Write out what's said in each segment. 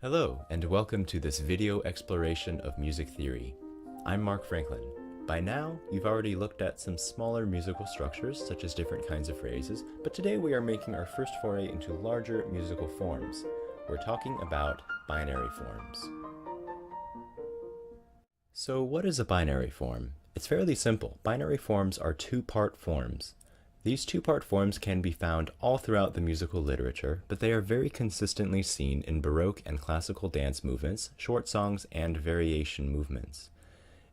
Hello, and welcome to this video exploration of music theory. I'm Mark Franklin. By now, you've already looked at some smaller musical structures, such as different kinds of phrases, but today we are making our first foray into larger musical forms. We're talking about binary forms. So what is a binary form? It's fairly simple. Binary forms are two-part forms. These two-part forms can be found all throughout the musical literature, but they are very consistently seen in Baroque and classical dance movements, short songs, and variation movements.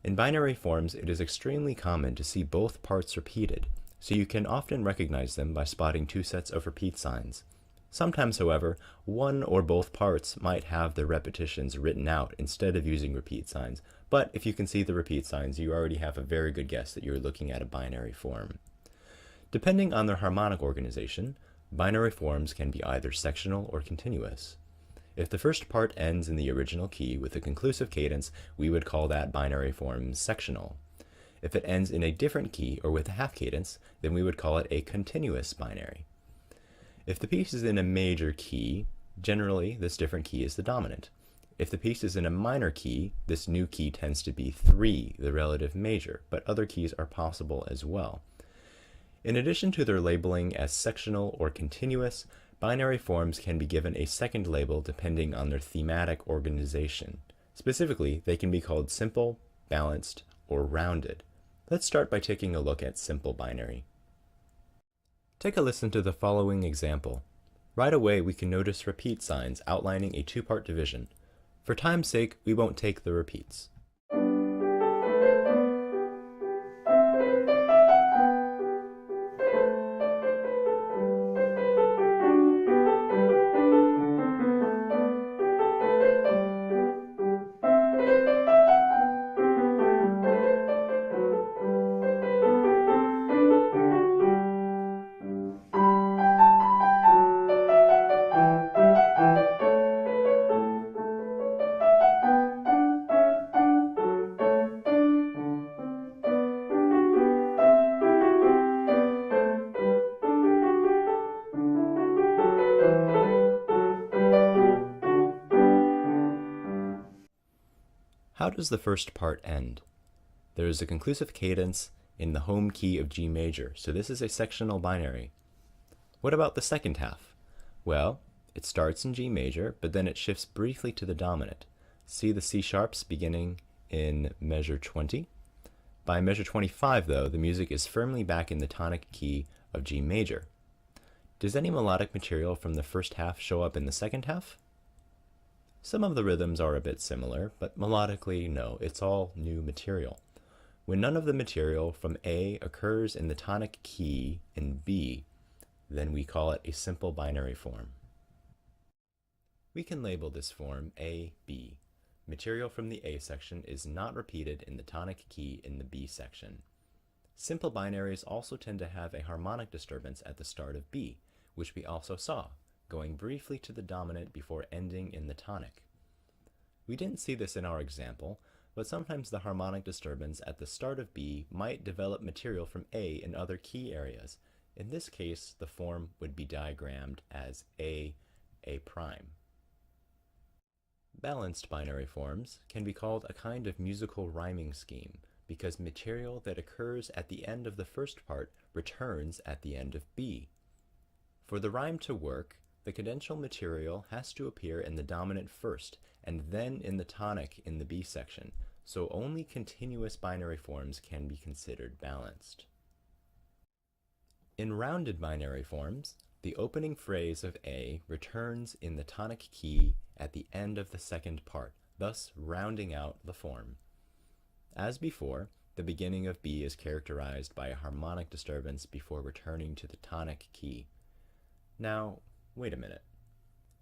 In binary forms, it is extremely common to see both parts repeated, so you can often recognize them by spotting two sets of repeat signs. Sometimes, however, one or both parts might have the repetitions written out instead of using repeat signs, but if you can see the repeat signs, you already have a very good guess that you're looking at a binary form. Depending on their harmonic organization, binary forms can be either sectional or continuous. If the first part ends in the original key with a conclusive cadence, we would call that binary form sectional. If it ends in a different key or with a half cadence, then we would call it a continuous binary. If the piece is in a major key, generally this different key is the dominant. If the piece is in a minor key, this new key tends to be 3, the relative major, but other keys are possible as well. In addition to their labeling as sectional or continuous, binary forms can be given a second label depending on their thematic organization. Specifically, they can be called simple, balanced, or rounded. Let's start by taking a look at simple binary. Take a listen to the following example. Right away, we can notice repeat signs outlining a two-part division. For time's sake, we won't take the repeats. How does the first part end? There is a conclusive cadence in the home key of G major, so this is a sectional binary. What about the second half? Well, it starts in G major, but then it shifts briefly to the dominant. See the C sharps beginning in measure 20? By measure 25, though, the music is firmly back in the tonic key of G major. Does any melodic material from the first half show up in the second half? Some of the rhythms are a bit similar, but melodically, no, it's all new material. When none of the material from A occurs in the tonic key in B, then we call it a simple binary form. We can label this form A, B. Material from the A section is not repeated in the tonic key in the B section. Simple binaries also tend to have a harmonic disturbance at the start of B, which we also saw, going briefly to the dominant before ending in the tonic. We didn't see this in our example, but sometimes the harmonic disturbance at the start of B might develop material from A in other key areas. In this case, the form would be diagrammed as A prime. Balanced binary forms can be called a kind of musical rhyming scheme because material that occurs at the end of the first part returns at the end of B. For the rhyme to work, the cadential material has to appear in the dominant first and then in the tonic in the B section, so only continuous binary forms can be considered balanced. In rounded binary forms, the opening phrase of A returns in the tonic key at the end of the second part, thus rounding out the form. As before, the beginning of B is characterized by a harmonic disturbance before returning to the tonic key. Now, wait a minute.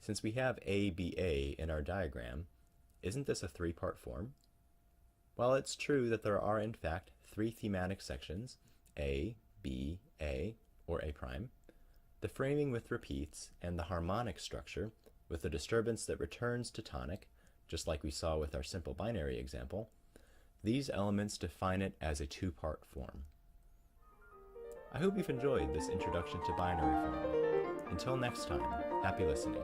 Since we have ABA in our diagram, isn't this a three-part form? While it's true that there are in fact three thematic sections, A, B, A, or A prime, the framing with repeats and the harmonic structure with a disturbance that returns to tonic, just like we saw with our simple binary example, these elements define it as a two-part form. I hope you've enjoyed this introduction to binary form. Until next time, happy listening.